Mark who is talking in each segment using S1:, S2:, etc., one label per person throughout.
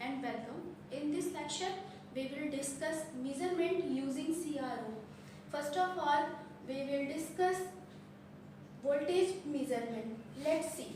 S1: and welcome. In this lecture, we will discuss measurement using CRO. First of all, we will discuss voltage measurement. Let's see.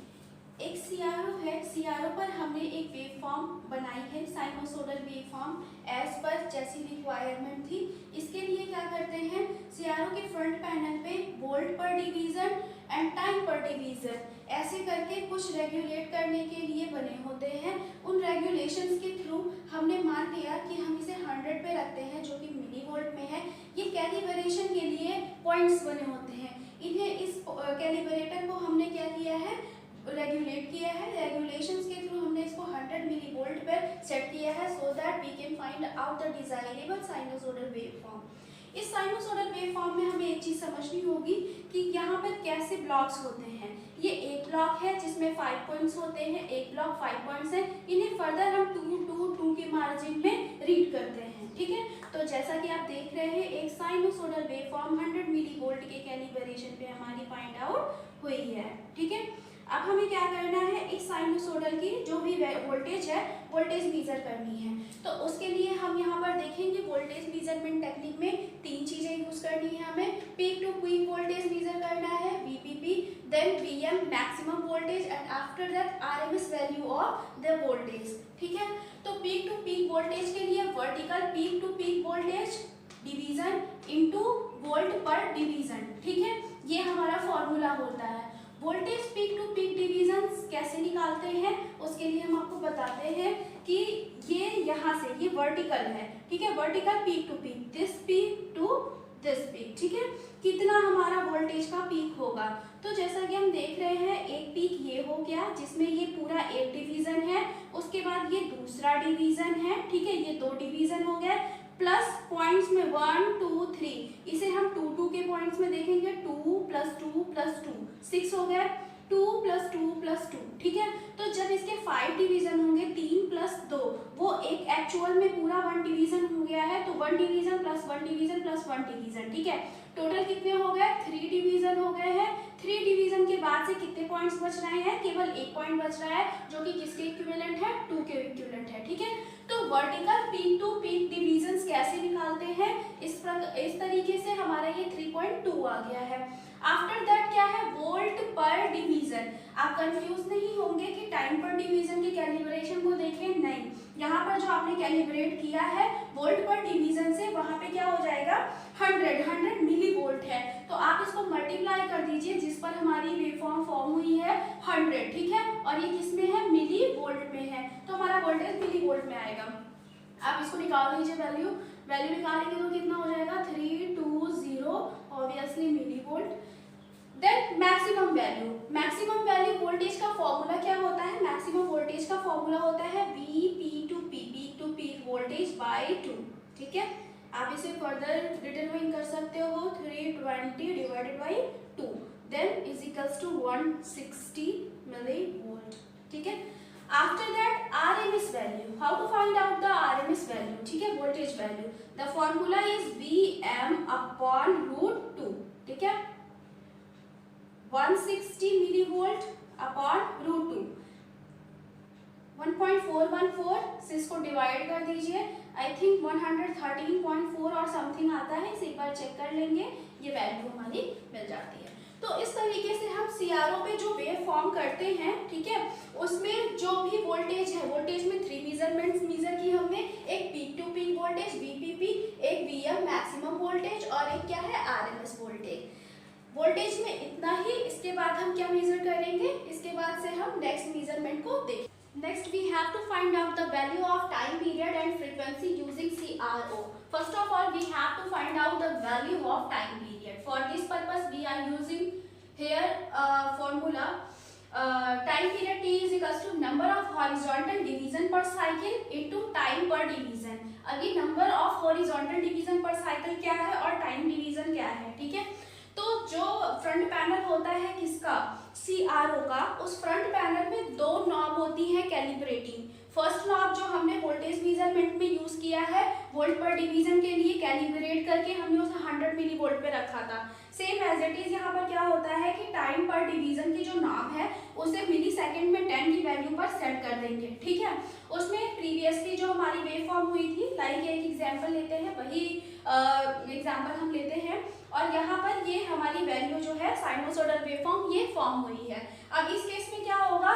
S1: एक CRO है, CRO पर हमने एक wave form बनाई है, sinusoidal wave form as per जैसी requirement थी. इसके लिए क्या करते हैं, CRO के फ्रंट पैनल पे volt per division and time पर डिवीजन ऐसे करके कुछ रेगुलेट करने के लिए बने होते हैं. उन रेगुलेशंस के थ्रू हमने मान लिया कि हम इसे 100 पे रखते हैं जो कि मिली वोल्ट में है. ये कैलिब्रेशन के लिए पॉइंट्स बने होते हैं. इन्हें इस कैलिब्रेटर को हमने क्या किया है, रेगुलेट किया है. रेगुलेशंस के थ्रू हमने इसको 100 मिली वोल्ट पर सेट किया है so that we can find out the desirable sinusoidal wave form. इस साइनोसोडल वेव फॉर्म में हमें एक चीज समझनी होगी कि यहाँ पर कैसे ब्लॉक्स होते हैं. ये एक ब्लॉक है जिसमें 5 पॉइंट्स होते हैं, एक ब्लॉक 5 पॉइंट्स है. इन्हें फर्दर हम 2 के मार्जिन में रीड करते हैं. ठीक है, तो जैसा कि आप देख रहे हैं एक sinusoidal wave form 100 millivolt के कैलिब्रेशन पे हमारी फाइंड आउट हुई है. ठीक है, अब हमें क्या करना है, इस साइनोसोडल की जो भी वोल्टेज है वोल्टेज मेजर करनी है. तो उसके लिए हम यहाँ पर देखेंगे वोल्टेज मेजरमेंट टेक्निक में 3 चीजें यूज करनी है. हमें peak to peak voltage measure करना है VPP, then VM maximum voltage and after that RMS value of the voltage. ठीक है, तो पीक टू पीक वोल्टेज के लिए vertical peak to peak voltage division into volt per division. ठीक है, ये हमारा फॉर्मूला होता है. Voltage peak to peak division कैसे निकालते हैं उसके लिए हम आपको बताते हैं कि ये यहाँ से ये वर्टिकल है. ठीक है, vertical peak to peak, this peak to this peak. ठीक है, कितना हमारा वोल्टेज का पीक होगा. तो जैसा कि हम देख रहे हैं एक पीक ये हो गया जिसमें ये पूरा एक डिवीजन है, उसके बाद ये दूसरा डिवीजन है. ठीक है, ये 2 डिवीजन हो गए प्लस पॉइंट्स में 1 2 3 इसे हम 2 के पॉइंट्स में देखेंगे. 2 + 2 + 2 6 हो गया. 2 + 2 + 2. ठीक है, तो जब इसके 5 डिवीजन होंगे 3 + 2 वो एक एक्चुअल में पूरा 1 डिवीजन हो गया है. तो 1 डिवीजन + 1 डिवीजन + 1 डिवीजन. ठीक है, टोटल कितने हो गए, 3 डिवीजन हो गए हैं. 3 डिवीजन के बाद से कितने पॉइंट्स बच रहे हैं, केवल 1 पॉइंट बच रहा है जो कि किसके इक्विवेलेंट है, 2 के इक्विवेलेंट है. ठीक है, तो vertical peak to peak divisions कैसे निकालते हैं, इस तरीके से हमारा ये 3.2 आ गया है. आफ्टर दैट क्या है, वोल्ट पर डिवीजन. आप कंफ्यूज नहीं होंगे कि टाइम पर डिवीजन के कैलिब्रेशन को देखें, नहीं. यहाँ पर जो आपने कैलिब्रेट किया है वोल्ट पर डिवीजन से वहां पे क्या हो जाएगा 100 मिली वोल्ट है. तो आप इसको मल्टीप्लाई कर दीजिए जिस पर हमारी वेवफॉर्म फॉर्म हुई है 100. ठीक है, और ये किस में है, मिली वोल्ट में है. तो हमारा वोल्टेज मिली वोल्ट में आएगा. आप इसको निकाल लीजिए, वैल्यू निकालेंगे तो कितना हो जाएगा 320 obviously millivolt. Then maximum value voltage का फॉर्मूला क्या होता है, मैक्सिमम वोल्टेज का फॉर्मूला होता है VP to peak to peak voltage by 2. ठीक है, आप इसे फर्दर डिटरमाइन कर सकते हो 320 divided by 2 then is equals to 160 millivolt. ठीक है, after that RMS value, how to find out the RMS value. ठीक है, voltage value, the formula is VM/√2. ठीक है, 160 मिली वोल्ट अपॉन √2. 1.414 से इसको डिवाइड कर दीजिए. आई थिंक 113.4 और समथिंग आता है, इसे एक बार चेक कर लेंगे, ये वैल्यू हमारी मिल जाती है. तो इस तरीके से हम CRO पे जो वेव फॉर्म करते हैं, ठीक है, उसमें जो भी वोल्टेज है, वोल्टेज में 3 मेजरमेंट्स मेजर की हमने. एक peak to peak voltage VPP, एक VM मैक्सिमम वोल्टेज और एक क्या है RMS वोल्टेज. वोल्टेज में इतना ही. इसके बाद हम क्या मेजर करेंगे, इसके बाद से हम नेक्स्ट मेजरमेंट को देखें. Next we have to find out the value of time period and frequency using CRO. First of all we have to find out the value of time period. For this purpose we are using here formula time period T is equals to number of horizontal division per cycle into time per division. अभी number of horizontal division per cycle क्या है और time division क्या है. ठीक है, तो जो फ्रंट पैनल होता है किसका, CRO का, उस फ्रंट पैनल में 2 नॉब होती है कैलिब्रेटिंग. फर्स्ट नॉब जो हमने वोल्टेज मेजरमेंट में यूज किया है वोल्ट पर डिवीजन के लिए कैलिब्रेट करके हमने उसे 100 मिली वोल्ट पे रखा था. सेम एज इट इज यहाँ पर क्या होता है कि टाइम पर डिवीजन की जो नॉब है उसे मिली सेकेंड में 10 की वैल्यू पर सेट कर देंगे. ठीक है, उसमें प्रीवियसली जो हमारी वेव फॉर्म हुई थी, लाइक एक एग्जांपल लेते हैं, वही एग्जांपल हम लेते हैं और यहाँ पर ये हमारी वैल्यू जो है साइनोसॉइडल वेव फॉर्म ये फॉर्म हुई है। अब इस केस में क्या होगा,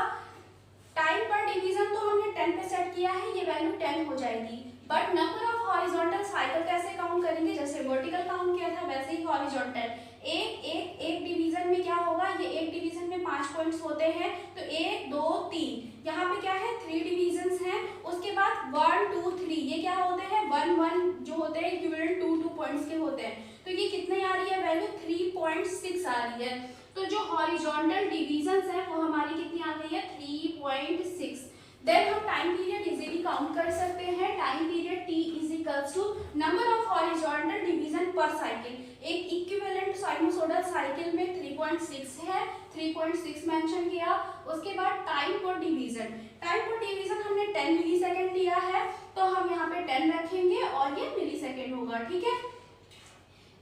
S1: टाइम पर डिवीजन तो हमने 10 पे सेट किया है, ये वैल्यू 10 हो जाएगी, but number of horizontal cycle कैसे काउंट करेंगे, जैसे वर्टिकल काउंट किया था वैसे ही हॉरिजॉन्टल। एक डिवीजन में क्या होगा, ये एक डिवीजन में 5 पॉइंट्स होते हैं, तो 1 2 3 यहाँ पे क्या है 3 डिवीजन्स हैं, उसके बाद 1 2 3 ये क्या होते हैं 1 1 जो होते हैं इक्विवेलेंट 2 2 पॉइंट्स के होते हैं, तो ये कितने आ रही है वैल्यू 3.6 आ रही है। तो जो हॉरिजॉन्टल डिवीजन्स है वो हमारी कितनी आ गई है 3.6। देन हम टाइम पीरियड इजीली काउंट कर सकते हैं, time period t is equals to number of horizontal division per cycle. एक इक्विवेलेंट साइनोसॉइडल साइकिल में 3.6 है, 3.6 मेंशन किया, उसके बाद टाइम पर डिवीजन, टाइम पर डिवीजन हमने 10 मिलीसेकंड लिया है, तो हम यहाँ पे 10 रखेंगे और ये मिलीसेकंड होगा, ठीक है।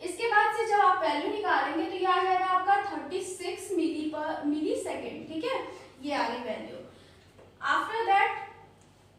S1: इसके बाद से जब आप वैल्यू निकालेंगे तो ये आ जाएगा आपका 36 मिलीसेकंड, ठीक है, ये आ गई वैल्यू। आफ्टर दैट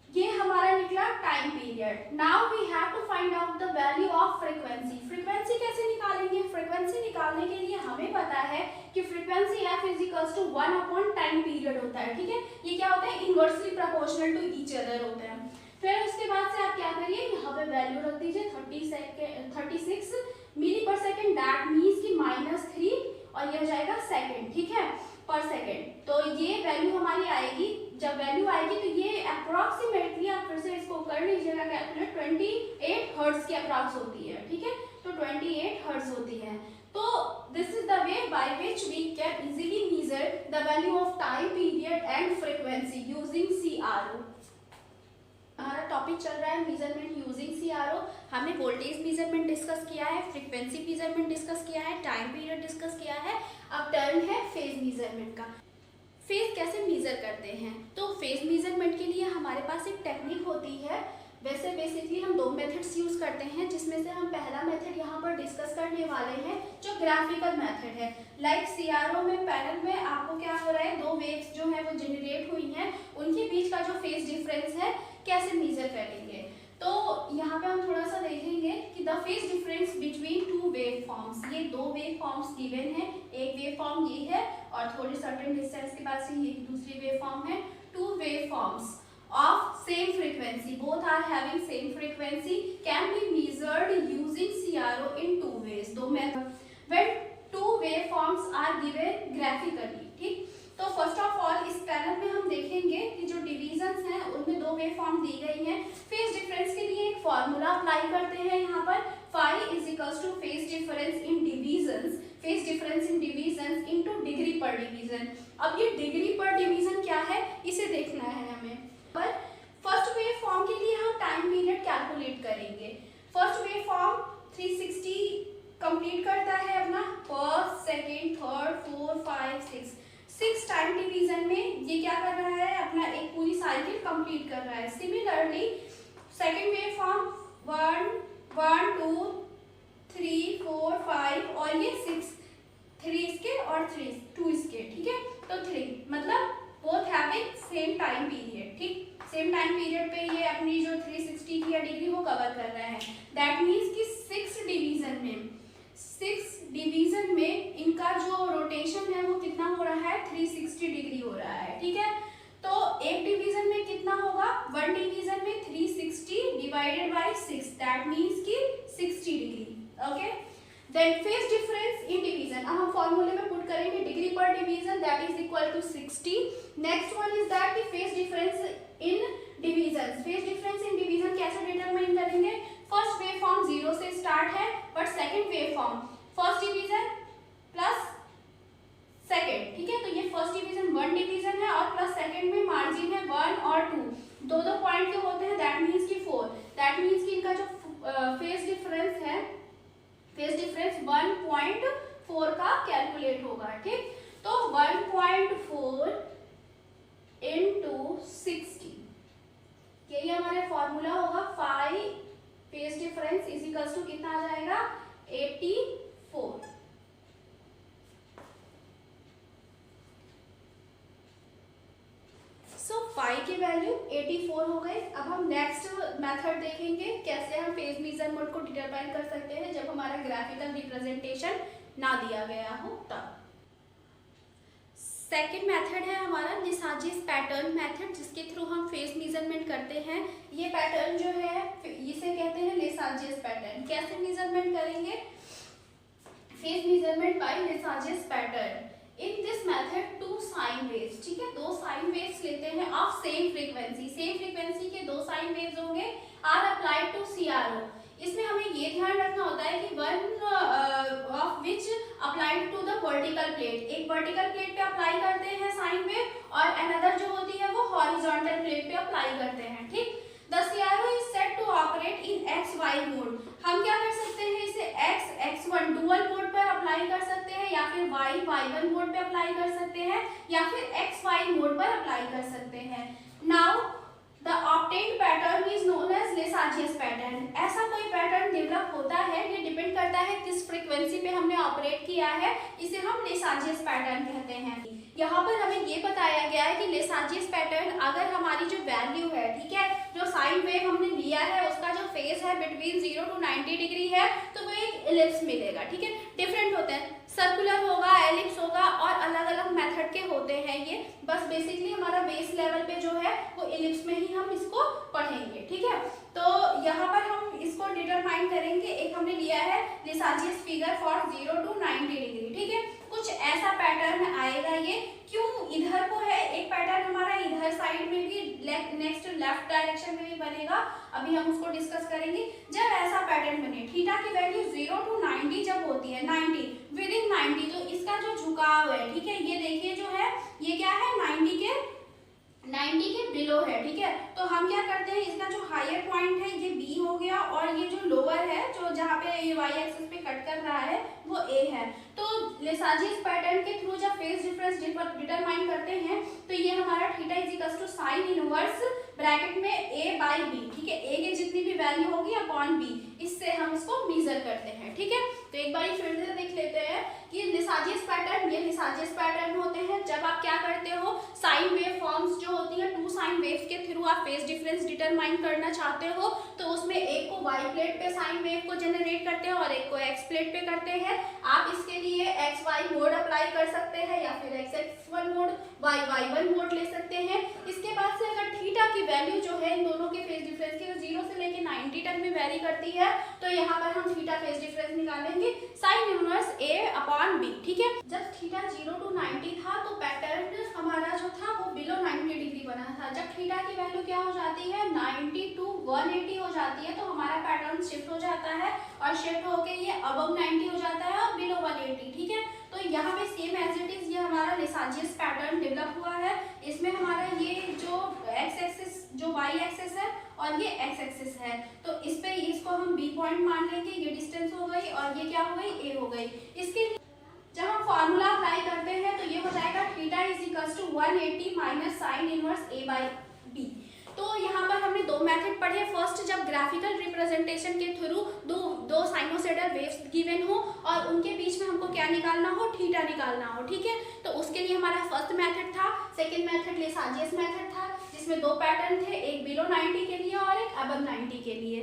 S1: ये हमारा निकला time period. Now we have to find out the value of frequency. Frequency कैसे निकालेंगे, फ्रीक्वेंसी निकालने के लिए हमें पता है कि frequency f is equals to 1 upon time period होता है, ठीक है, ये क्या होता है inversely proportional to each other होते हैं। फिर उसके बाद से आप क्या करिए, यहाँ पे वैल्यू रख दीजिए 36 मिली पर सेकेंड, दैट मीन्स कि -3 और ये हो जाएगा सेकेंड, ठीक है, पर सेकेंड। तो ये वैल्यू हमारी आएगी, जब वैल्यू आएगी तो ये अप्रोक्सीमेटली आप फिर से इसको कर लीजिएगा कैलकुलेट, 28 हर्ट्ज की अप्रॉक्स होती है, ठीक है, तो 28 हर्ट्ज होती है। तो this is the way by which we can easily measure the value of time period and frequency using CRO। हमारा टॉपिक चल रहा है मेजरमेंट यूजिंग CRO। हमने वोल्टेज मेजरमेंट डिस्कस किया है, फ्रीक्वेंसी मेजरमेंट डिस्कस किया है, टाइम पीरियड डिस्कस किया है, अब टर्न है फेज मेजरमेंट का। फेज कैसे मेजर करते हैं, तो फेज मेजरमेंट के लिए हमारे पास एक टेक्निक होती है। वैसे बेसिकली हम 2 मेथड्स यूज करते हैं, जिसमें से हम पहला मेथड यहाँ पर डिस्कस करने वाले हैं जो ग्राफिकल मेथड है। लाइक CRO में पैनल में आपको क्या हो रहा है, 2 वेव्स जो है वो जनरेट हुई हैं, उनके बीच का जो फेज डिफरेंस है कैसे मेजर करेंगे। तो यहाँ पे हम थोड़ा सा देखेंगे कि the phase difference between 2 wave forms, ये 2 वेव फॉर्म्स गिवन है, एक वेव फॉर्म ये है और थोड़ी सर्टेन डिस्टेंस के बाद से ये दूसरी वेव फॉर्म है। 2 wave forms of same frequency, both are having same frequency, can be measured using CRO in 2 ways, 2 methods when 2 waveforms are given graphically, ठीक। तो फर्स्ट ऑफ ऑल इस पैनल में हम देखेंगे कि जो डिवीजन्स हैं उनमें 2 वेवफॉर्म दी गई हैं। फेज डिफरेंस के लिए एक फॉर्मूला अप्लाई करते हैं यहाँ पर, phi is equals to phase difference in divisions, phase difference in divisions into degree per division। अब ये डिग्री पर डिवीजन क्या है इसे देखना है हमें। पर फर्स्ट वेव फॉर्म के लिए हम टाइम पीरियड कैलकुलेट करेंगे। फर्स्ट वेव फॉर्म 360 कंप्लीट करता है अपना first, second, third, 4, 5, 6 time division में ये क्या कर रहा है, अपना एक पूरी साइकिल कंप्लीट कर रहा है। सिमिलरली सेकंड वेव फॉर्म 1 2 3 4 5 और ये 6, 3 इसके और 2 इसके, ठीक है, तो 3 मतलब both having same time period, ठीक, सेम टाइम पीरियड पे ये अपनी जो 360 की डिग्री वो कवर कर रहे हैं। दैट मीन्स कि 6 डिवीजन में इनका जो रोटेशन है वो कितना हो रहा है 360 डिग्री हो रहा है, ठीक है। तो एक डिवीजन में कितना होगा, 1 डिवीजन में 360 डिवाइडेड बाय 6, दैट मीन्स कि 60 degree, okay. Then phase difference in division, अब हम फॉर्मूले में पुट करेंगे डिग्री पर division that is equal to 60। Next one is that कि phase difference in division, phase difference in division कैसे डिटरमाइन करेंगे। फर्स्ट वेव फॉर्म 0 से स्टार्ट है, but second wave form first division plus second, ठीक है, तो ये फर्स्ट डिवीजन 1 डिवीजन है और प्लस सेकंड में मार्जिन है 1 और 2, दो पॉइंट के होते हैं, दैट मीन्स कि 4, दैट मीन्स कि इनका जो फेज डिफरेंस है, फेज डिफरेंस 1.4 का कैलकुलेट होगा, ठीक। तो 1.4 into 60, यही हमारे फॉर्मूला होगा। 5 phase difference is equals to कितना आ जाएगा 84। So 5 फाई की वैल्यू 84 हो गई। अब हम नेक्स्ट मेथड देखेंगे कैसे हम फेज मेजर मोड को डिटरमाइन कर सकते हैं जब हमारा ग्राफिकल रिप्रेजेंटेशन ना दिया गया हो तब। सेकेंड मेथड है हमारा लिसाजिस पैटर्न मेथड, जिसके थ्रू हम फेस मेजरमेंट करते हैं। ये पैटर्न जो है इसे कहते हैं लिसाजिस पैटर्न। कैसे मेजरमेंट करेंगे? Phase measurement by Lissajous pattern. In this method two sine waves, ठीक है, दो साइन वेव्स लेते हैं of same frequency. Same frequency के दो साइन वेव्स होंगे, आर अप्लाइड टू सीआरओ। इसमें हमें ये ध्यान रखना होता है कि one of which applied to the vertical plate, एक वर्टिकल प्लेट पे अप्लाई करते हैं साइन वेव और अनदर जो होती है वो हॉरिजॉन्टल प्लेट पे अप्लाई करते हैं, ठीक। The CRO is set to operate in X Y mode. हम क्या कर सकते हैं, इसे एक्स x1 डुअल मोड पर अप्लाई कर सकते हैं, या फिर y y1 मोड पे अप्लाई कर सकते हैं, या फिर x y मोड पर अप्लाई कर सकते हैं। Now the obtained pattern is known as Lissajous pattern. ऐसा कोई पैटर्न डेवलप होता है, ये डिपेंड करता है किस फ्रीक्वेंसी पे हमने ऑपरेट किया है, इसे हम लेसाजियस पैटर्न कहते हैं। यहाँ पर हमें ये बताया गया है कि लेसाजियस पैटर्न अगर हमारी जो वैल्यू है, ठीक है, जो साइन वेव हमने लिया है उसका जो फेज है बिटवीन 0 to 90 डिग्री है, तो वो एक एलिप्स मिलेगा, ठीक है। डिफरेंट होते हैं, सर्कुलर होगा, एलिप्स होगा और अलग अलग मेथड के होते हैं ये। बस बेसिकली हमारा बेस लेवल पे जो है वो एलिप्स में ही हम इसको पढ़ेंगे, ठीक है। तो यहाँ पर हम इसको डिटरमाइन करेंगे। एक हमने लिया है लिसाजियस फिगर फॉर 0 to 90 डिग्री, ठीक है। कुछ ऐसा पैटर्न आएगा, ये क्यों इधर को है, एक पैटर्न हमारा इधर साइड में भी नेक्स्ट लेफ्ट डायरेक्शन में भी बनेगा, अभी हम उसको डिस्कस करेंगे। जब ऐसा पैटर्न बने, थीटा की वैल्यू 0 to 90 जब होती है, 90 विद इन 90, जो इसका जो झुकाव है, ठीक है, ये देखिए जो है ये क्या है 90 के बिलो है, ठीक है। तो हम क्या करते हैं, इसका जो हायर पॉइंट है ये बी हो गया और ये जो लोअर है जो जहाँ पे ये वाई एक्सिस पे कट कर रहा है वो ए है। तो लेसाजियस पैटर्न के थ्रू जब फेज डिफरेंस डिटरमाइन करते हैं तो ये हमारा theta is equal to sine inverse bracket में ए बाई बी, ठीक है, ए की जितनी भी वैल्यू होगी अपॉन बी, इससे हम इसको मेजर करते हैं, ठीक है। तो एक बार फिर से देख लेते हैं कि लिसाजियस पैटर्न, ये लिसाजियस पैटर्न होते हैं जब आप क्या करते हो, साइन वेव फॉर्म्स जो होती है, टू साइन वेव्स के थ्रू आप फेज डिफरेंस डिटरमाइन करना चाहते हो, तो उसमें एक को वाई प्लेट पे साइन वेव को जनरेट करते हैं और एक को एक्स प्लेट पे करते हैं। आप इसके लिए एक्स वाई मोड अप्लाई कर सकते हैं या फिर एक्स एक्स1 मोड, वाई y1 मोड ले सकते हैं। इसके बाद से अगर थीटा की वैल्यू जो है इन दोनों के फेज डिफरेंस की 0 से लेके 90 तक में वेरी करती है, तो यहाँ पर हम थीटा फेज डिफरेंस निकालेंगे sine inverse a upon b, ठीक है। जब थीटा 0 to 90 था तो पैटर्न हमारा जो था वो बिलो 90 डिग्री बना था। जब थीटा की वैल्यू क्या हो जाती है 90 to 180 हो जाती है, तो हमारा पैटर्न शिफ्ट हो जाता है और शिफ्ट होके ये अबव 90 हो जाता है और बिलो 180, ठीक है। तो यहाँ पे सेम एज इट इज ये हमारा लेसाजियस पैटर्न डेवलप हुआ है। इसमें हमारा ये जो एक्स एक्सिस जो वाई एक्सिस है और ये एक्स एक्सिस है, तो इस पे इसको हम बी पॉइंट मान लेंगे, ये डिस्टेंस हो गई और ये क्या हो गई ए हो गई। इसके लिए जब हम फॉर्मूला अप्लाई करते हैं तो ये हो जाएगा theta is equal to 180 minus sine inverse A by B. तो यहाँ पर हमने दो मेथड पढ़े। फर्स्ट, जब ग्राफिकल रिप्रेजेंटेशन के थ्रू दो साइनोसॉइडल वेव्स गिवन हो और उनके बीच में हमको क्या निकालना हो, थीटा निकालना हो, ठीक है। तो उसके लिए हमारा फर्स्ट मेथड था। सेकंड मेथड लेसाजियस मेथड था, जिसमें दो पैटर्न थे, एक बिलो 90 के लिए और एक अबव 90 के लिए।